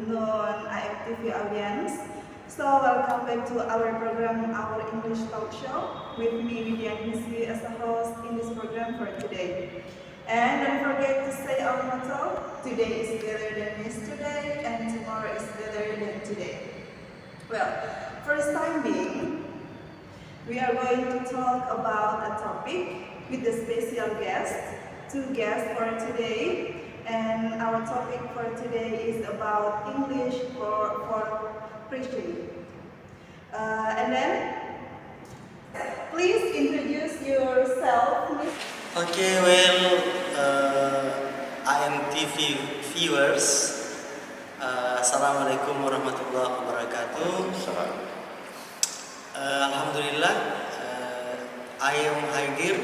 afternoon IFTV audience. So welcome back to our program, our English talk show, with me, Widianisi, as the host in this program for today. And don't forget to say our motto: today is better than yesterday, and tomorrow is better than today. Well, first time being, we are going to talk about a topic with a special guest, two guests for today. And our topic for today is about English for preaching. And then, please introduce yourself, Miss. Okay, well, IMTV viewers, Assalamualaikum warahmatullahi wabarakatuh. Alhamdulillah, I am hadir.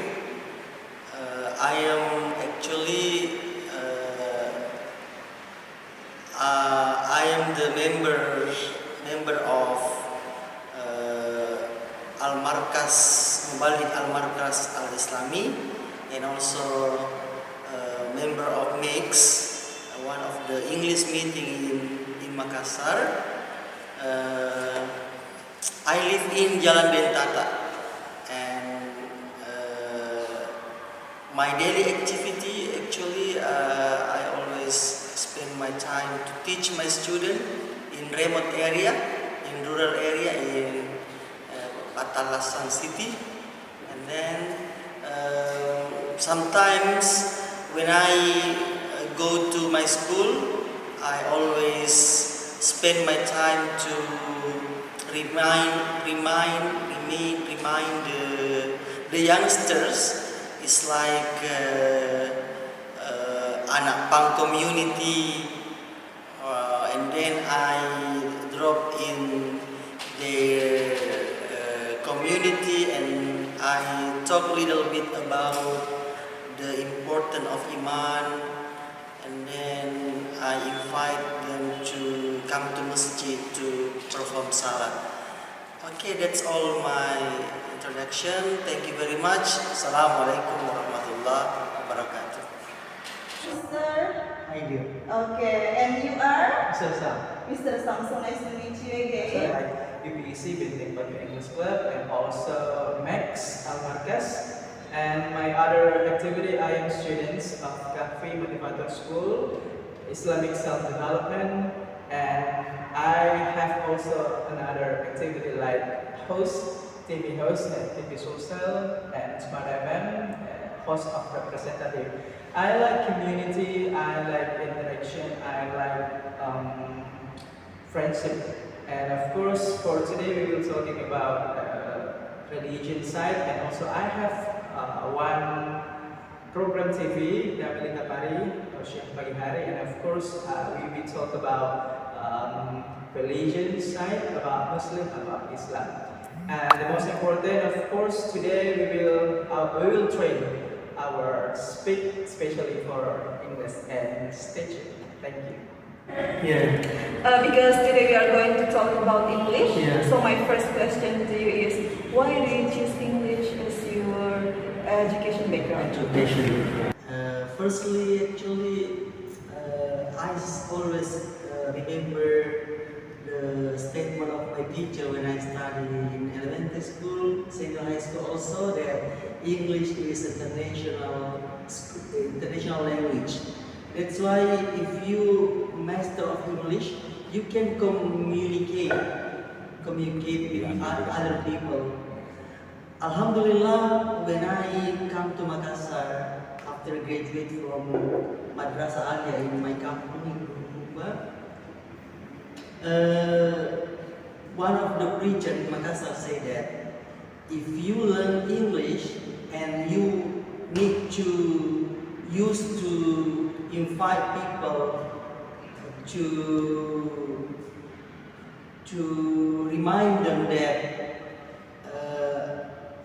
I am actually, I am the member of Al-Markas, Muballigh Al-Markas Al-Islami, and also member of MIX, one of the English meeting in Makassar. I live in Jalan Dentata, and my daily activity actually I always spend my time to teach my student in remote area, in rural area in Patalasan City, and then sometimes when I go to my school, I always spend my time to remind the youngsters. It's like anak pang community, and then I drop in their community and I talk a little bit about the importance of Iman, and then I invite them to come to masjid to perform salat. Okay, that's all my introduction. Thank you very much. Assalamualaikum warahmatullahi wabarakatuh. Mr. Hi dear. Okay, and you are? Mr. Sam. Mr. Samson, nice to meet you again. So I UPEC Bintang Batu English Club and also Max Al-Markas. And my other activity, I am students of Kahfi Motivator School, Islamic Self-Development, and I have also another activity like TV host at TV Social and Smart FM, host of representative. I like community, I like interaction, I like friendship. And of course, for today we will talking about religion side, and also I have one program TV, Dapilita Pari, Siang Pagi Hari, and of course we will talk about religion side, about Muslim, about Islam. And the most important, of course, today we will train our speak, especially for English and teaching. Thank you. Yeah. Because today we are going to talk about English. Yeah. So my first question to you is, why do you choose English as your education background? Firstly, actually, I always remember the statement of my teacher when I studied in elementary school, senior high school also, that English is international language. That's why if you master of English, you can communicate with other people. Alhamdulillah, when I come to Makassar after graduate from Madrasah Alia in my kampung in Rumba, one of the preacher in Makassar said that if you learn English and you need to use to invite people to remind them that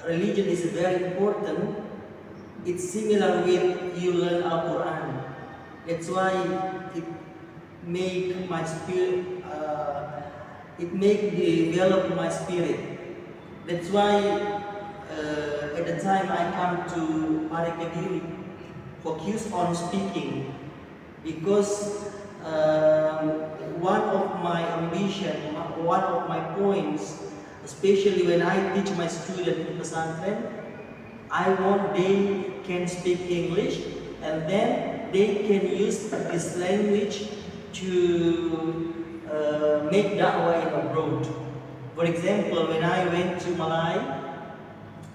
religion is very important. It's similar with you learn Al-Quran. That's why it make my spirit, develop my spirit. That's why at the time I come to Pare Kediri, focus on speaking, because one of my ambition, one of my points, especially when I teach my students in pesantren, I want they can speak English and then they can use this language to make da'wah in abroad. For example, when I went to Malay,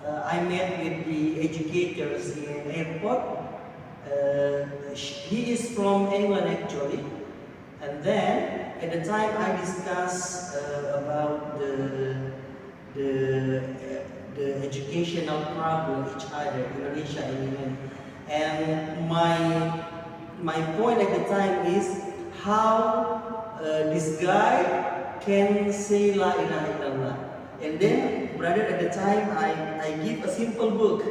I met with the educators in airport. He is from England actually, and then at the time I discussed about the educational problem each other, Indonesia and England, and my point at the time is how this guy can say La ilaha illallah. And then, brother, at the time, I give a simple book.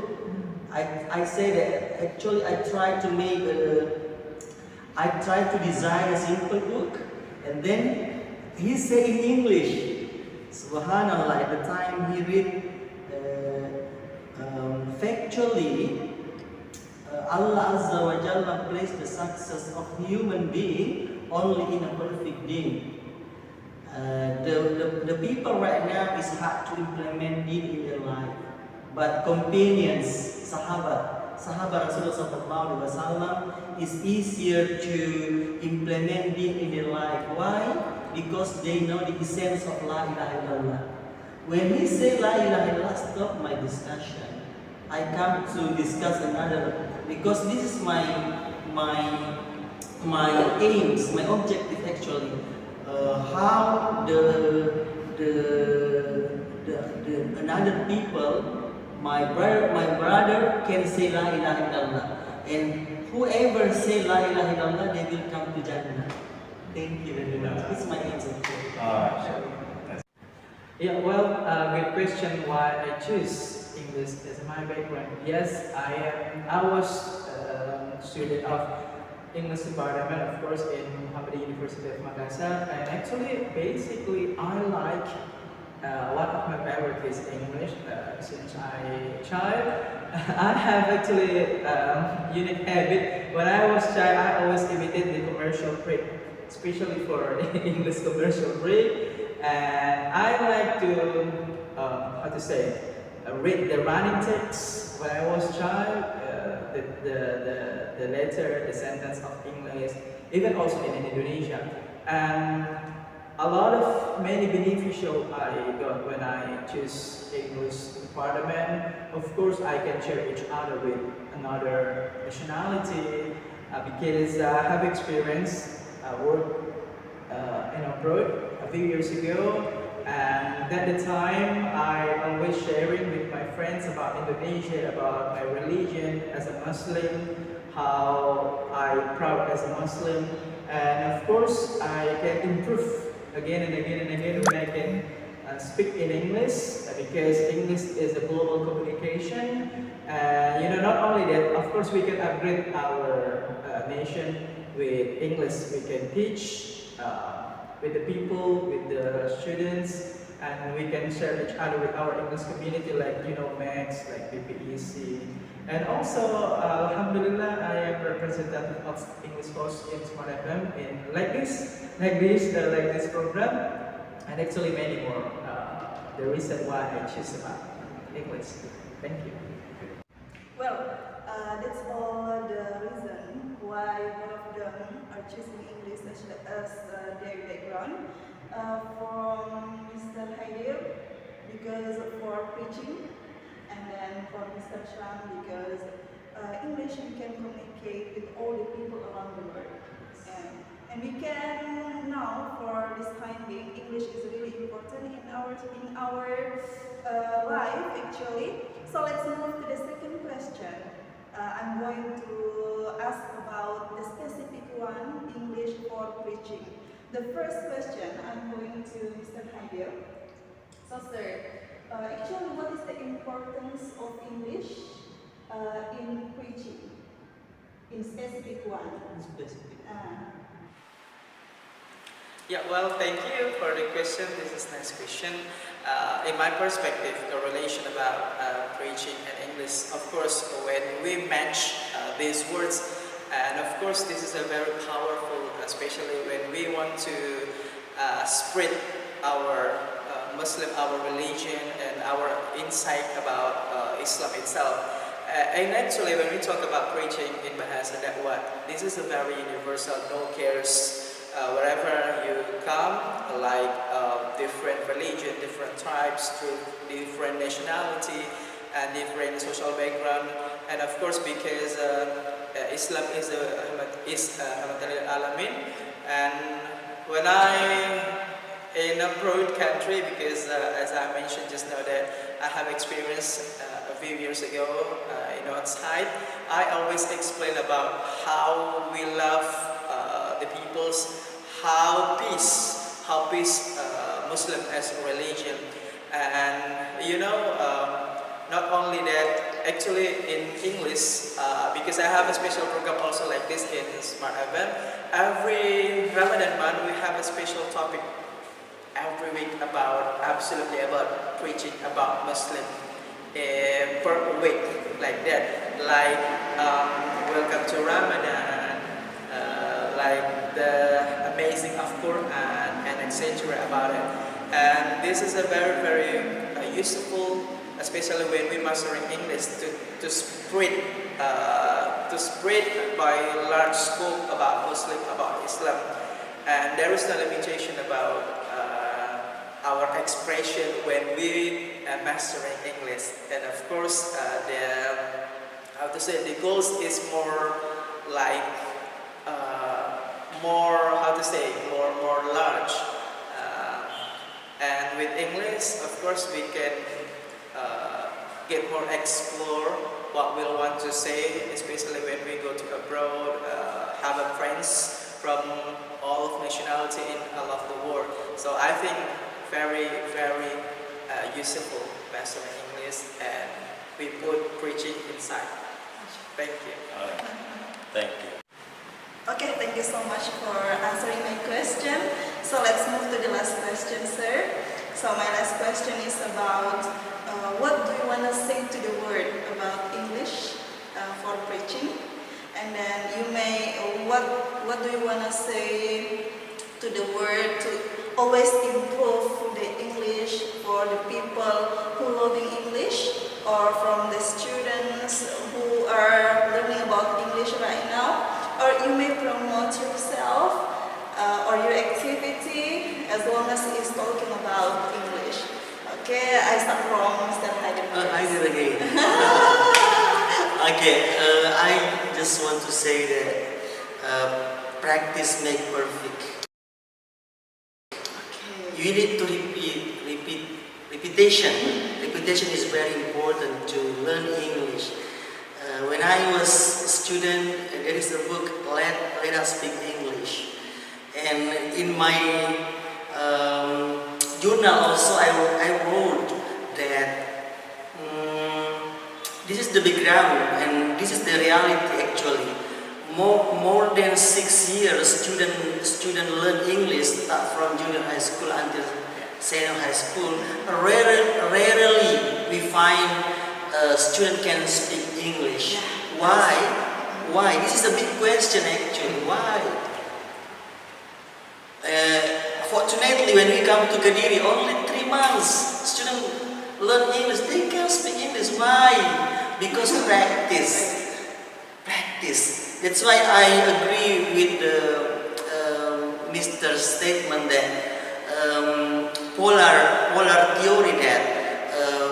I say that actually I try to design a simple book, and then he say in English. Subhanallah, at the time he read factually, Allah Azza wa Jalla placed the success of human being only in a perfect deen. The people right now is hard to implement deen in their life, but companions, sahabat Rasulullah Sallallahu Alaihi Wasallam is easier to implement deen in their life. Why? Because they know the essence of La ilaha illallah. When he say La ilaha illallah, stop my discussion. I come to discuss another, because this is my aims, my objective actually. How another people, my brother can say La ilaha illallah, and whoever say La ilaha illallah, they will come to Jannah. Thank you very much. It's my answer. Yeah, well, good question. Why I choose English as my background? Yes, I was student of English department, of course, in Muhammadiyah University of Makassar, and actually, basically, I like one of my favorite is English. Since I child, I have actually unique habit. When I was child, I always imitate the commercial break, especially for English commercial break. And I like to, read the running text when I was child, the letter, the sentence of English, even also in Indonesia. And a lot of many beneficial I got when I choose English department. Of course, I can share each other with another nationality because I have experience work in abroad a few years ago, and at the time I always sharing with my friends about Indonesia, about my religion as a Muslim, how I proud as a Muslim, and of course I can improve again and again and again when I can speak in English, because English is a global communication. Not only that, of course we can upgrade our nation with English. We can teach with the people, with the students, and we can share each other with our English community, like Max, like BPEC. And also, Alhamdulillah, I am representative of English course in Smart FM in like this program, and actually many more. The reason why I choose about English. Thank you. Well, that's all the reason why both of them are choosing English as their background. From Mr. Haidir, because for preaching, and then for Mr. Sham, because English we can communicate with all the people around the world. And we can now, for this time being, English is really important in our life actually. So let's move to the second question. I'm going to ask about the specific one, English for preaching. The first question I'm going to Mr. Haidir. So sir, actually what is the importance of English in preaching? In specific one. Specific. Yeah, well, thank you for the question. This is a nice question. In my perspective, the relation about preaching and English, of course, when we match these words, And of course, this is a very powerful, especially when we want to spread our Muslim, our religion, and our insight about Islam itself. And actually, when we talk about preaching in Bahasa Dakwah, this is a very universal, no cares. Wherever you come, like different religion, different tribes, different nationality, and different social background, and of course because Islam is Rahmatan lil Alamin. And when I in a broad country, because as I mentioned just now that I have experienced a few years ago in outside, I always explain about how we love the peoples, how peace Muslim as a religion. And you know, not only that, actually in English, because I have a special program also like this in Smart Event, every Ramadan month we have a special topic every week about preaching about Muslim per week, like that, like welcome to Ramadan, like the amazing of Quran, and etc. about it. And this is a very useful, especially when we mastering English, to spread by large scope about Muslim, about Islam. And there is no limitation about our expression when we mastering English. And of course, the goals is more like more large. And with English, of course, we can get more explore what we want to say, especially when we go to abroad, have a friends from all of nationality in all of the world. So I think very useful mastering English, and we put preaching inside. Thank you. Thank you. Okay, thank you so much for answering my question. So let's move to the last question, sir. So my last question is about what do you want to say to the world about English for preaching? And then what do you want to say to the world to always improve the English for the people who loving English, or from the students who are learning about English right now? Or you may promote yourself or your activity as long as it's talking about English. Okay, I start from Mr. Haider. Haider again. Okay, I just want to say that practice make perfect. Okay. You need to repeat. Repetition. Repetition is very important to learn English. When I was a student, there is a book, Let Us Speak English. And in my journal also, I wrote that this is the background and this is the reality actually. More than 6 years, student learn English, start from junior high school until senior high school. Rarely we find a student can speak English. Why? Why? This is a big question actually. Why? Fortunately, when we come to Kediri, only 3 months students learn English. They can speak English. Why? Because practice. Practice. That's why I agree with Mr. statement that polar theory that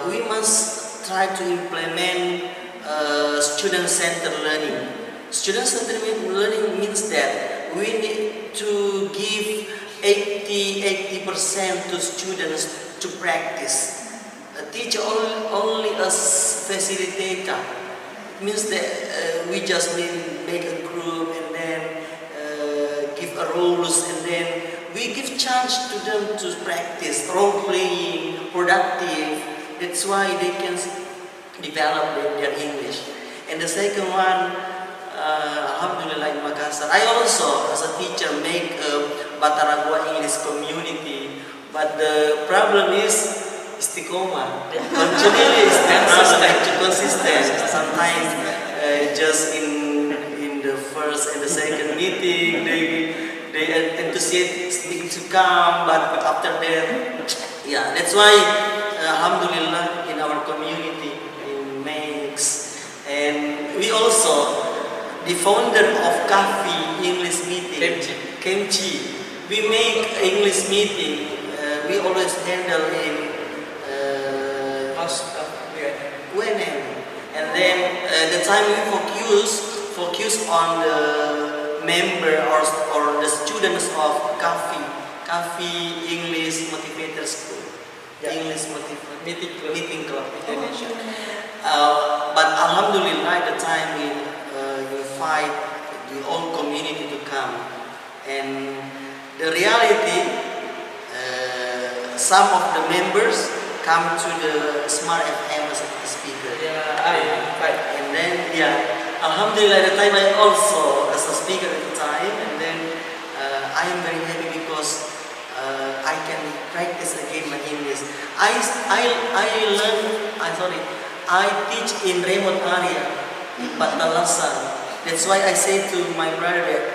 we must try to implement student-centered learning. Student-centered learning means that we need to give 80% to students to practice. A teacher only a facilitator. It means that we just make a group and then give a rules, and then we give chance to them to practice role playing, productive. That's why they can develop their English. And the second one, Alhamdulillah in Makassar, I also as a teacher make a Bataragua English community, but the problem is istiqomah. Continually is the problem, like consistent. Sometimes just in the first first and the second meeting, they enthusiastic to come, but after that, yeah, that's why, alhamdulillah, in our community, in makes, and we also, the founder of Kafi English meeting, Kemchi, we make English meeting, we always handle in UNM, and then the time we focus on the member or the students of Kafi English Motivator School, English Meeting Club Indonesia. But alhamdulillah, at the time we invite the whole community to come, and the reality, some of the members come to the Smart FM as a speaker. And then, alhamdulillah, at the time I also as a speaker at the time, and then I am very happy because I can practice again my English. I teach in remote area, in Patalasan. That's why I say to my brother that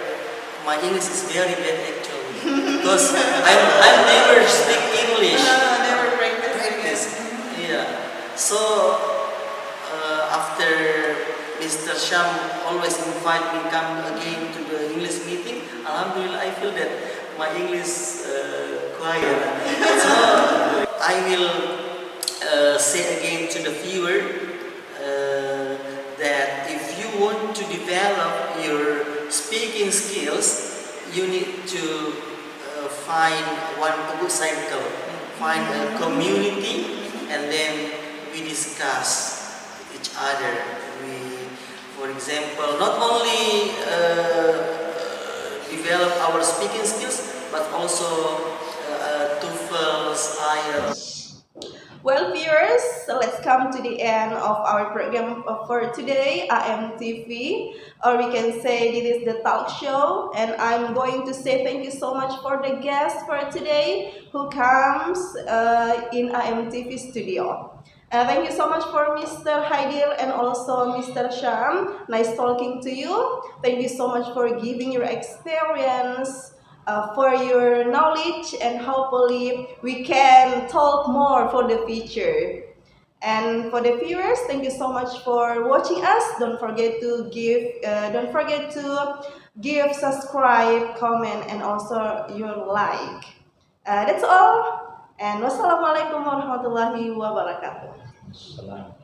my English is very bad actually, because I never speak English. Never practice. Yeah. So after Mr. Sham always invite me come again to the English meeting, alhamdulillah, I feel that my English quiet. So I will say again to the viewer that if you want to develop your speaking skills, you need to find one good cycle, find a community, and then we discuss each other. For example, not only develop our speaking skills, but also TOEFL, IELTS. Well, viewers, so let's come to the end of our program for today, IMTV, or we can say this is the talk show. And I'm going to say thank you so much for the guest for today who comes in IMTV studio. Thank you so much for Mr. Haidil and also Mr. Sham. Nice talking to you. Thank you so much for giving your experience, for your knowledge, and hopefully we can talk more for the future. And for the viewers, thank you so much for watching us. Don't forget to give, subscribe, comment, and also your like. That's all. And wassalamualaikum warahmatullahi wabarakatuh. Salam.